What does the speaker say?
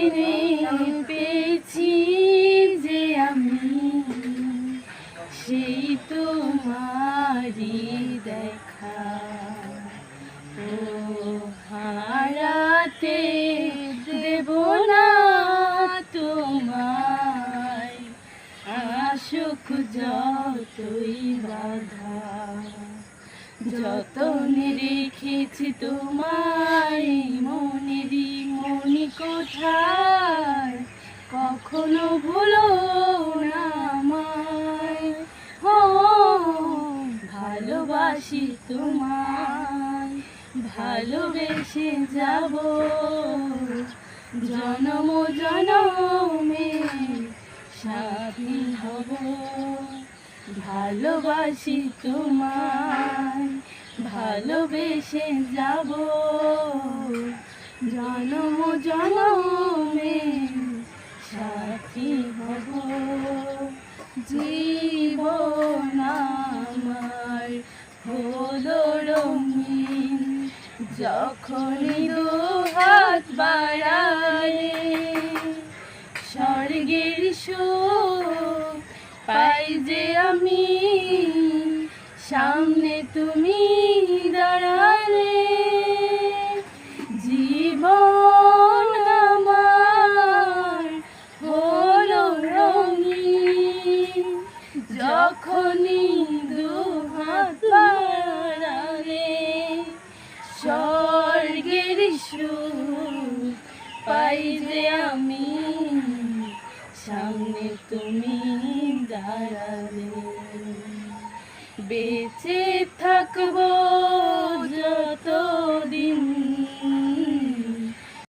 দিনে পেয়েছি যে আমি, সেই তোমারই দেখা। ও হারাতে দেব না তোমায়, আসুক যতই বাধা। যতনে রেখেছি তোমায় মনেরই মনি কোঠায়, কখনো ভুলো না আমায়। ও ভালোবাসি তোমায়, ভালোবেসে যাব জনম জনমে সাথী হব। ভালোবাসি তোমায়, ভালোবেসে যাব জনম জনমে সাথী হব। জীবন আমার হলো রঙিন, যখনই দুহাত বাড়ালে স্বর্গের সুখ পাই যে আমি, সামনে তুমি দাঁড়ালে। জীবন আমার হলো রঙিন, যখনই দুহাত বাড়ালে স্বর্গের সুখ পাই যে আমি, সামনে তুমি দাঁড়ালে। বেঁচে থাকবো